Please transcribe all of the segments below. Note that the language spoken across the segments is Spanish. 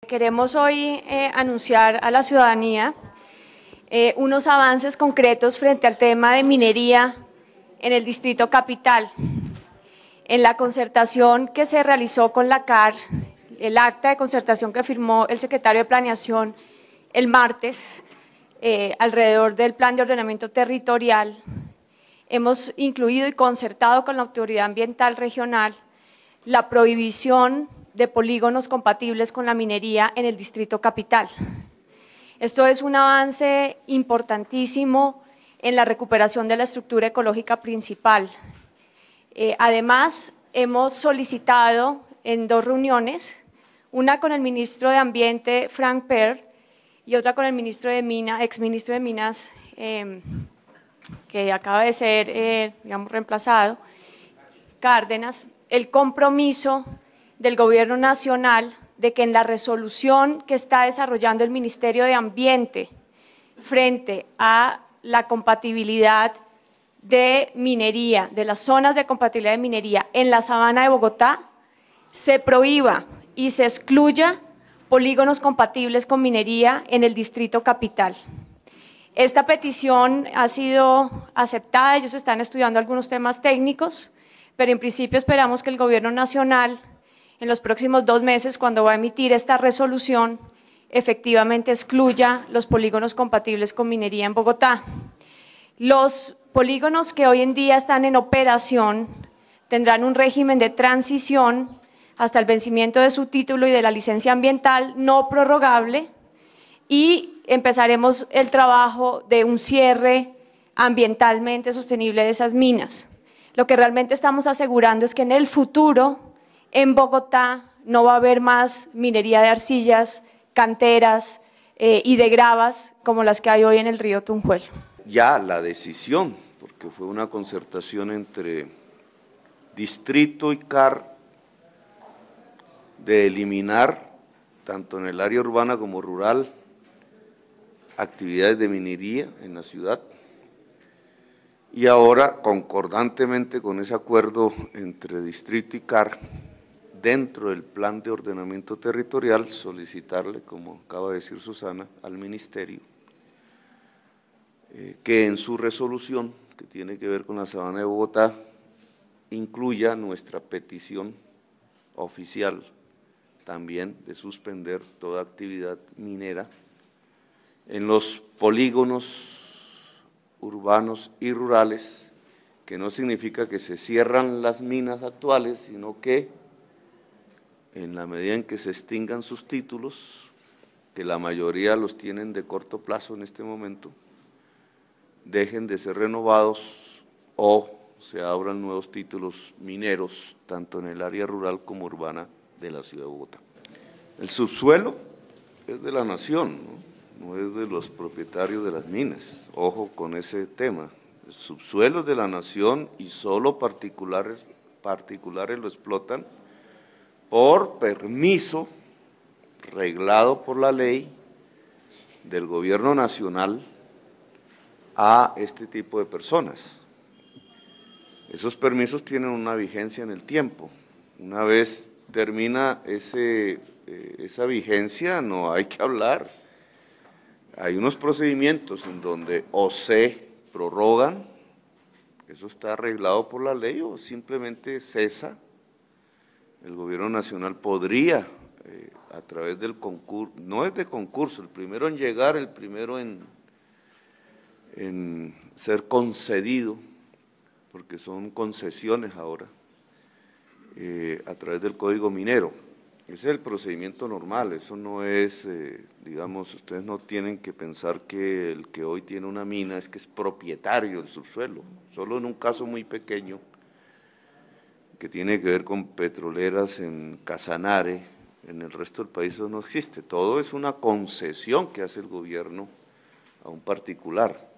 Queremos hoy anunciar a la ciudadanía unos avances concretos frente al tema de minería en el Distrito Capital. En la concertación que se realizó con la CAR, el acta de concertación que firmó el secretario de Planeación el martes, alrededor del Plan de Ordenamiento Territorial, hemos incluido y concertado con la Autoridad Ambiental Regional la prohibición de polígonos compatibles con la minería en el Distrito Capital. Esto es un avance importantísimo en la recuperación de la estructura ecológica principal. Además, hemos solicitado en 2 reuniones, una con el ministro de Ambiente, Frank Perl, y otra con el ministro de Minas, exministro de Minas, que acaba de ser, reemplazado, Cárdenas, el compromiso del Gobierno Nacional de que en la resolución que está desarrollando el Ministerio de Ambiente frente a la compatibilidad de minería, de las zonas de compatibilidad de minería en la sabana de Bogotá, se prohíba y se excluya polígonos compatibles con minería en el Distrito Capital. Esta petición ha sido aceptada, ellos están estudiando algunos temas técnicos, pero en principio esperamos que el Gobierno Nacional en los próximos 2 meses, cuando va a emitir esta resolución, efectivamente excluya los polígonos compatibles con minería en Bogotá. Los polígonos que hoy en día están en operación tendrán un régimen de transición hasta el vencimiento de su título y de la licencia ambiental no prorrogable y empezaremos el trabajo de un cierre ambientalmente sostenible de esas minas. Lo que realmente estamos asegurando es que en el futuro en Bogotá no va a haber más minería de arcillas, canteras y de gravas como las que hay hoy en el río Tunjuelo. Ya la decisión, porque fue una concertación entre distrito y CAR, de eliminar, tanto en el área urbana como rural, actividades de minería en la ciudad. Y ahora, concordantemente con ese acuerdo entre distrito y CAR, dentro del plan de ordenamiento territorial, solicitarle, como acaba de decir Susana, al ministerio, que en su resolución, que tiene que ver con la sabana de Bogotá, incluya nuestra petición oficial también de suspender toda actividad minera en los polígonos urbanos y rurales, que no significa que se cierran las minas actuales, sino que en la medida en que se extingan sus títulos, que la mayoría los tienen de corto plazo en este momento, dejen de ser renovados o se abran nuevos títulos mineros, tanto en el área rural como urbana de la ciudad de Bogotá. El subsuelo es de la nación, no es de los propietarios de las minas, ojo con ese tema. El subsuelo es de la nación y solo particulares lo explotan por permiso reglado por la ley del Gobierno Nacional a este tipo de personas. Esos permisos tienen una vigencia en el tiempo. Una vez termina esa vigencia, no hay que hablar. Hay unos procedimientos en donde o se prorrogan, eso está arreglado por la ley, o simplemente cesa. El Gobierno Nacional podría, a través del concurso, no es de concurso, el primero en llegar, el primero en ser concedido, porque son concesiones ahora, a través del Código Minero. Ese es el procedimiento normal, eso no es, digamos, ustedes no tienen que pensar que el que hoy tiene una mina es que es propietario del subsuelo, solo en un caso muy pequeño, que tiene que ver con petroleras en Casanare, en el resto del país eso no existe, todo es una concesión que hace el gobierno a un particular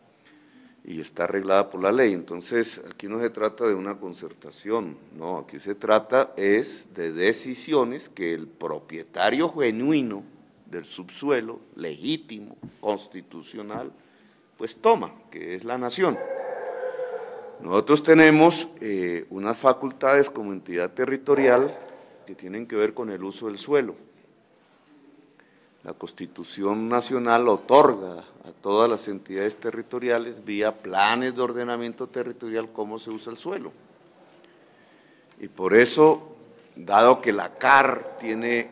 y está arreglada por la ley. Entonces aquí no se trata de una concertación, no, aquí se trata es de decisiones que el propietario genuino del subsuelo, legítimo, constitucional, pues toma, que es la nación. Nosotros tenemos unas facultades como entidad territorial que tienen que ver con el uso del suelo. La Constitución Nacional otorga a todas las entidades territoriales, vía planes de ordenamiento territorial, cómo se usa el suelo. Y por eso, dado que la CAR tiene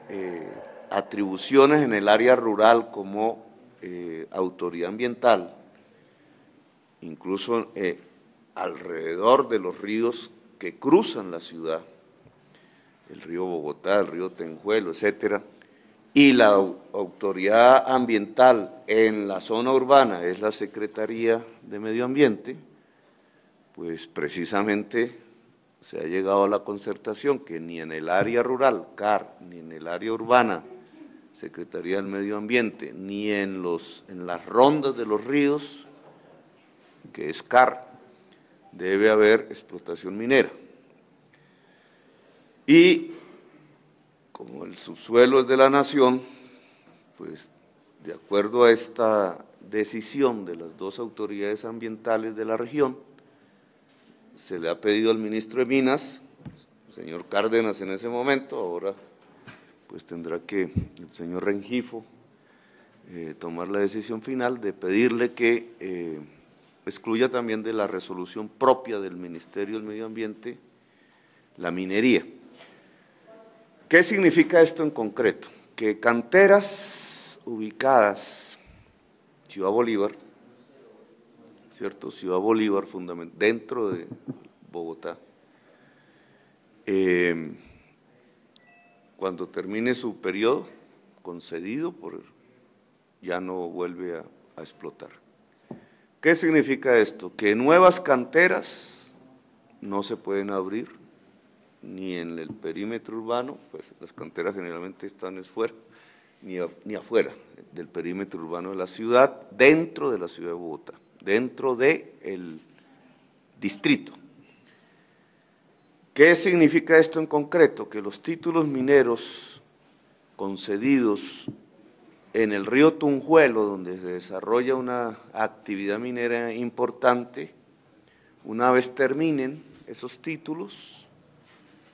atribuciones en el área rural como autoridad ambiental, incluso alrededor de los ríos que cruzan la ciudad, el río Bogotá, el río Tenjuelo, etcétera, y la autoridad ambiental en la zona urbana es la Secretaría de Medio Ambiente, pues precisamente se ha llegado a la concertación que ni en el área rural, CAR, ni en el área urbana, Secretaría del Medio Ambiente, ni en las rondas de los ríos, que es CAR, debe haber explotación minera. Y como el subsuelo es de la nación, pues de acuerdo a esta decisión de las dos autoridades ambientales de la región, se le ha pedido al ministro de Minas, señor Cárdenas en ese momento, ahora pues tendrá que el señor Rengifo tomar la decisión final de pedirle que excluya también de la resolución propia del Ministerio del Medio Ambiente la minería. ¿Qué significa esto en concreto? Que canteras ubicadas, Ciudad Bolívar, ¿cierto? Ciudad Bolívar, dentro de Bogotá, cuando termine su periodo concedido, ya no vuelve a explotar. ¿Qué significa esto? Que nuevas canteras no se pueden abrir, ni en el perímetro urbano, pues las canteras generalmente están fuera, ni afuera del perímetro urbano de la ciudad, dentro de la ciudad de Bogotá, dentro del distrito. ¿Qué significa esto en concreto? Que los títulos mineros concedidos en el río Tunjuelo, donde se desarrolla una actividad minera importante, una vez terminen esos títulos,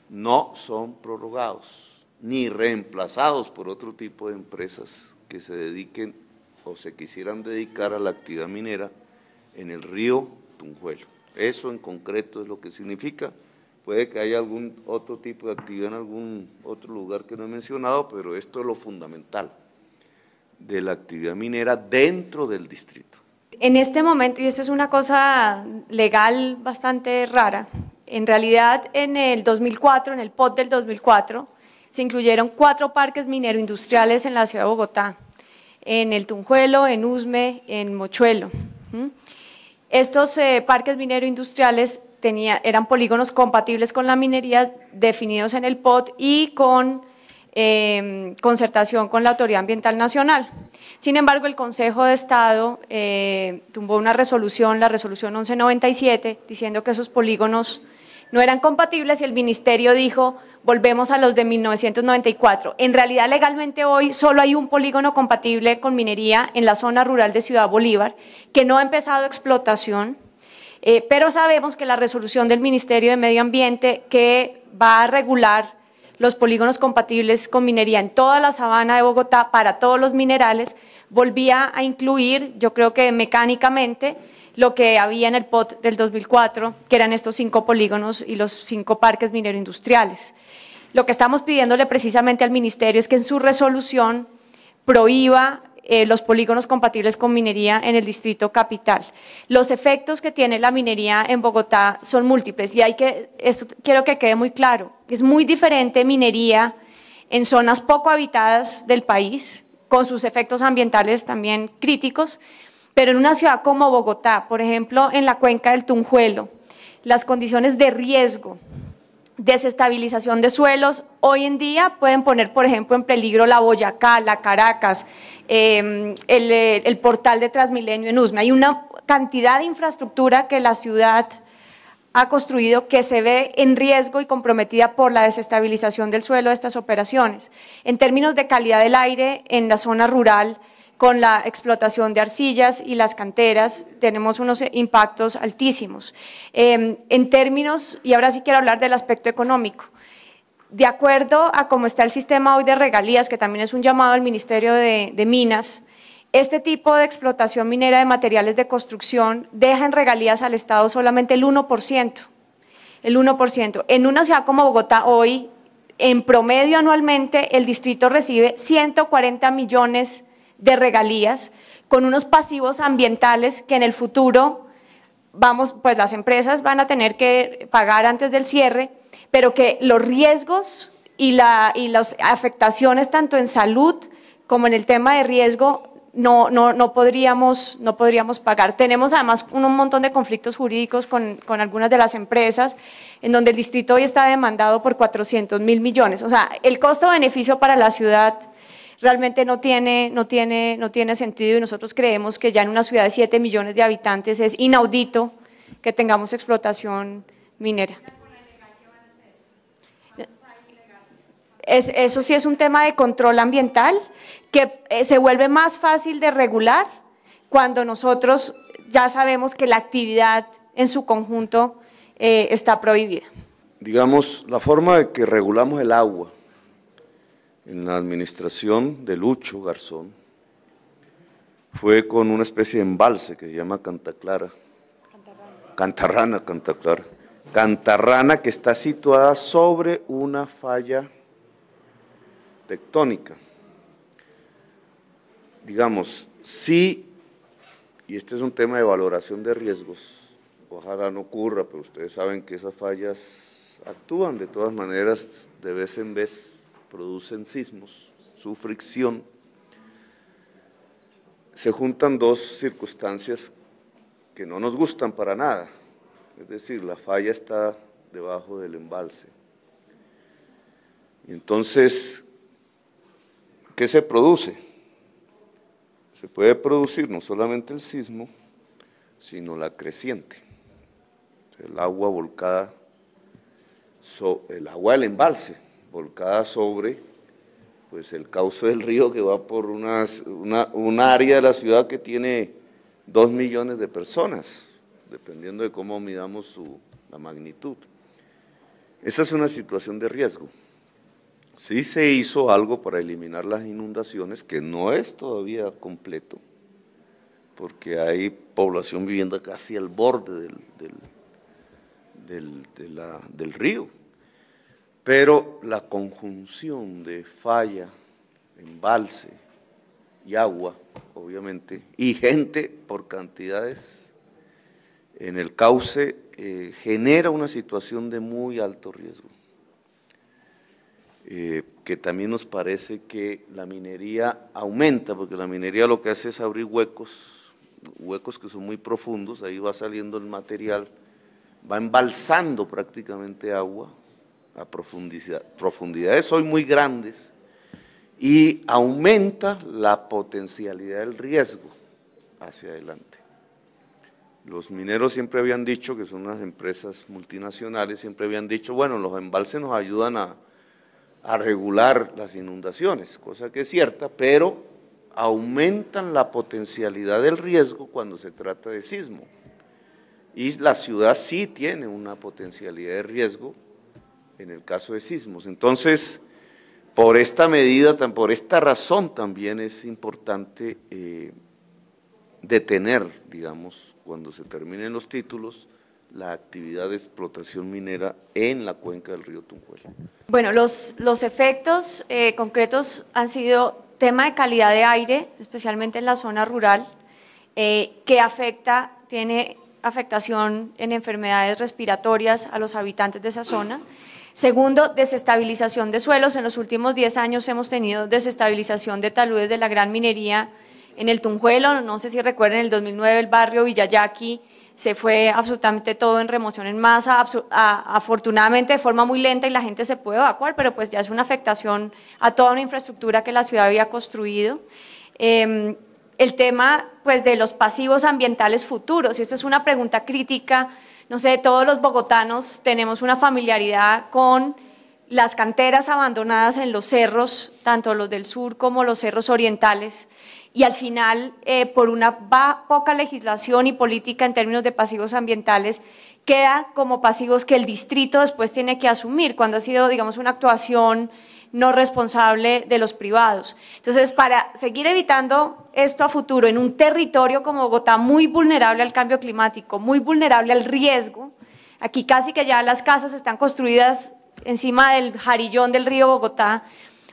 no son prorrogados, ni reemplazados por otro tipo de empresas que se dediquen o se quisieran dedicar a la actividad minera en el río Tunjuelo. Eso en concreto es lo que significa. Puede que haya algún otro tipo de actividad en algún otro lugar que no he mencionado, pero esto es lo fundamental de la actividad minera dentro del distrito. En este momento, y esto es una cosa legal bastante rara, en realidad en el 2004, en el POT del 2004, se incluyeron 4 parques minero-industriales en la ciudad de Bogotá, en el Tunjuelo, en Usme, en Mochuelo. Estos parques minero-industriales eran polígonos compatibles con la minería definidos en el POT y con concertación con la Autoridad Ambiental Nacional. Sin embargo, el Consejo de Estado tumbó una resolución, la resolución 1197, diciendo que esos polígonos no eran compatibles y el ministerio dijo, volvemos a los de 1994. En realidad, legalmente hoy solo hay un polígono compatible con minería en la zona rural de Ciudad Bolívar, que no ha empezado explotación, pero sabemos que la resolución del Ministerio de Medio Ambiente que va a regular los polígonos compatibles con minería en toda la sabana de Bogotá para todos los minerales, volvía a incluir, yo creo que mecánicamente, lo que había en el POT del 2004, que eran estos 5 polígonos y los 5 parques minero-industriales. Lo que estamos pidiéndole precisamente al Ministerio es que en su resolución prohíba los polígonos compatibles con minería en el distrito capital. Los efectos que tiene la minería en Bogotá son múltiples y esto quiero que quede muy claro, es muy diferente minería en zonas poco habitadas del país, con sus efectos ambientales también críticos, pero en una ciudad como Bogotá, por ejemplo, en la cuenca del Tunjuelo, las condiciones de riesgo, desestabilización de suelos, hoy en día pueden poner, por ejemplo, en peligro la Boyacá, la Caracas, el portal de Transmilenio en Usme. Hay una cantidad de infraestructura que la ciudad ha construido que se ve en riesgo y comprometida por la desestabilización del suelo de estas operaciones. En términos de calidad del aire, en la zona rural, con la explotación de arcillas y las canteras, tenemos unos impactos altísimos. En términos, y ahora sí quiero hablar del aspecto económico, De acuerdo a cómo está el sistema hoy de regalías, que también es un llamado al Ministerio de Minas, este tipo de explotación minera de materiales de construcción deja en regalías al Estado solamente el 1%. El 1%. En una ciudad como Bogotá hoy, en promedio anualmente, el distrito recibe 140 millones de regalías, con unos pasivos ambientales que en el futuro pues las empresas van a tener que pagar antes del cierre, pero que los riesgos y las afectaciones tanto en salud como en el tema de riesgo no podríamos pagar. Tenemos además un montón de conflictos jurídicos con algunas de las empresas, en donde el distrito hoy está demandado por 400.000 millones. O sea, el costo-beneficio para la ciudad realmente no tiene sentido, y nosotros creemos que ya en una ciudad de 7 millones de habitantes es inaudito que tengamos explotación minera. Eso sí es un tema de control ambiental que se vuelve más fácil de regular cuando nosotros ya sabemos que la actividad en su conjunto está prohibida. Digamos, la forma de que regulamos el agua en la administración de Lucho Garzón fue con una especie de embalse que se llama Cantarrana, que está situada sobre una falla tectónica. Digamos, sí, y este es un tema de valoración de riesgos, ojalá no ocurra, pero ustedes saben que esas fallas actúan de todas maneras, de vez en vez producen sismos, su fricción. Se juntan dos circunstancias que no nos gustan para nada, es decir, la falla está debajo del embalse. Y entonces, ¿qué se produce? Se puede producir no solamente el sismo, sino la creciente. El agua volcada, el agua del embalse, volcada sobre pues, el cauce del río que va por una área de la ciudad que tiene 2 millones de personas, dependiendo de cómo midamos la magnitud. Esa es una situación de riesgo. Sí se hizo algo para eliminar las inundaciones, que no es todavía completo, porque hay población viviendo casi al borde del río, pero la conjunción de falla, embalse y agua, obviamente, y gente por cantidades en el cauce, genera una situación de muy alto riesgo. Que también nos parece que la minería aumenta, porque la minería lo que hace es abrir huecos que son muy profundos, ahí va saliendo el material, va embalsando prácticamente agua a profundidades hoy muy grandes, y aumenta la potencialidad del riesgo hacia adelante. Los mineros siempre habían dicho, que son unas empresas multinacionales, siempre habían dicho, bueno, los embalses nos ayudan a regular las inundaciones, cosa que es cierta, pero aumentan la potencialidad del riesgo cuando se trata de sismo. Y la ciudad sí tiene una potencialidad de riesgo en el caso de sismos. Entonces, por esta medida, por esta razón también es importante detener, digamos, cuando se terminen los títulos, la actividad de explotación minera en la cuenca del río Tunjuelo. Bueno, los efectos concretos han sido tema de calidad de aire, especialmente en la zona rural, que tiene afectación en enfermedades respiratorias a los habitantes de esa zona. Segundo, desestabilización de suelos. En los últimos 10 años hemos tenido desestabilización de taludes de la gran minería en el Tunjuelo. No sé si recuerdan, en el 2009 el barrio Villayaqui se fue absolutamente todo en remoción en masa, afortunadamente de forma muy lenta, y la gente se puede evacuar, pero pues ya es una afectación a toda una infraestructura que la ciudad había construido. El tema pues de los pasivos ambientales futuros, y esto es una pregunta crítica, no sé, todos los bogotanos tenemos una familiaridad con las canteras abandonadas en los cerros, tanto los del sur como los cerros orientales, y al final, por una poca legislación y política en términos de pasivos ambientales, queda como pasivos que el distrito después tiene que asumir cuando ha sido, digamos, una actuación no responsable de los privados. Entonces, para seguir evitando esto a futuro en un territorio como Bogotá muy vulnerable al cambio climático, muy vulnerable al riesgo, aquí casi que ya las casas están construidas encima del jarillón del río Bogotá,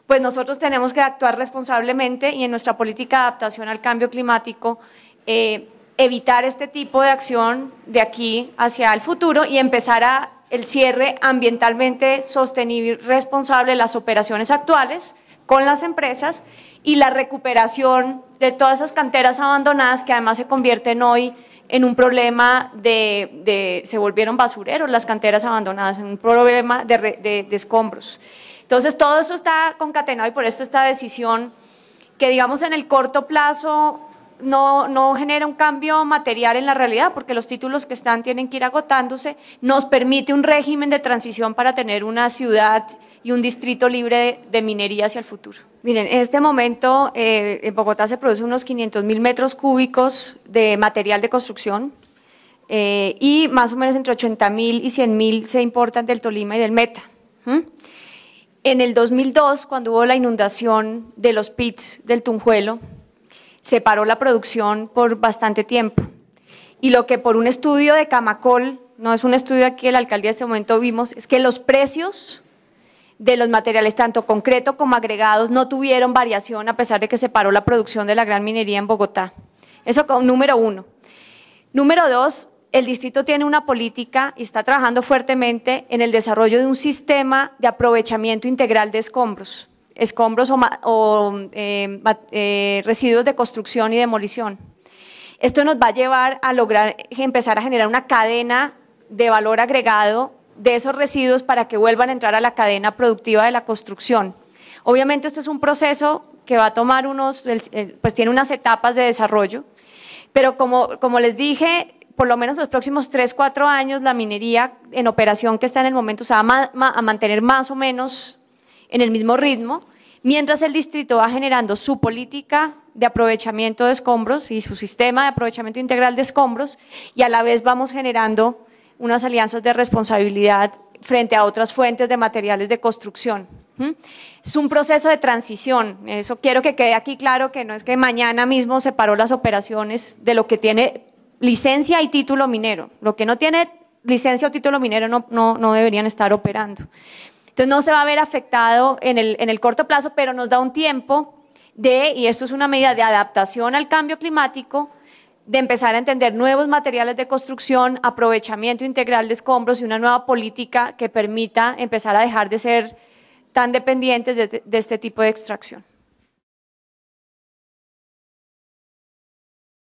pues nosotros tenemos que actuar responsablemente y en nuestra política de adaptación al cambio climático evitar este tipo de acción de aquí hacia el futuro y empezar a el cierre ambientalmente sostenible y responsable de las operaciones actuales con las empresas y la recuperación de todas esas canteras abandonadas que además se convierten hoy en un problema se volvieron basureros las canteras abandonadas, en un problema de escombros. Entonces todo eso está concatenado y por esto esta decisión que digamos en el corto plazo no genera un cambio material en la realidad porque los títulos que están tienen que ir agotándose, nos permite un régimen de transición para tener una ciudad y un distrito libre de minería hacia el futuro. Miren, en este momento en Bogotá se producen unos 500.000 metros cúbicos de material de construcción y más o menos entre 80.000 y 100.000 se importan del Tolima y del Meta. En el 2002, cuando hubo la inundación de los pits del Tunjuelo, se paró la producción por bastante tiempo y lo que por un estudio de Camacol, no es un estudio aquí de la alcaldía de este momento vimos, es que los precios de los materiales tanto concreto como agregados no tuvieron variación a pesar de que se paró la producción de la gran minería en Bogotá. Eso como número uno. Número dos, el distrito tiene una política y está trabajando fuertemente en el desarrollo de un sistema de aprovechamiento integral de escombros residuos de construcción y demolición. Esto nos va a llevar a lograr empezar a generar una cadena de valor agregado de esos residuos para que vuelvan a entrar a la cadena productiva de la construcción. Obviamente esto es un proceso que va a tomar pues tiene unas etapas de desarrollo, pero como les dije, por lo menos los próximos 3-4 años la minería en operación que está en el momento se va a mantener más o menos en el mismo ritmo, mientras el distrito va generando su política de aprovechamiento de escombros y su sistema de aprovechamiento integral de escombros y a la vez vamos generando unas alianzas de responsabilidad frente a otras fuentes de materiales de construcción. Es un proceso de transición, eso quiero que quede aquí claro que no es que mañana mismo se paró las operaciones de lo que tiene licencia y título minero, lo que no tiene licencia o título minero no deberían estar operando. Entonces no se va a ver afectado en el corto plazo, pero nos da un tiempo y esto es una medida de adaptación al cambio climático, de empezar a entender nuevos materiales de construcción, aprovechamiento integral de escombros y una nueva política que permita empezar a dejar de ser tan dependientes de este tipo de extracción.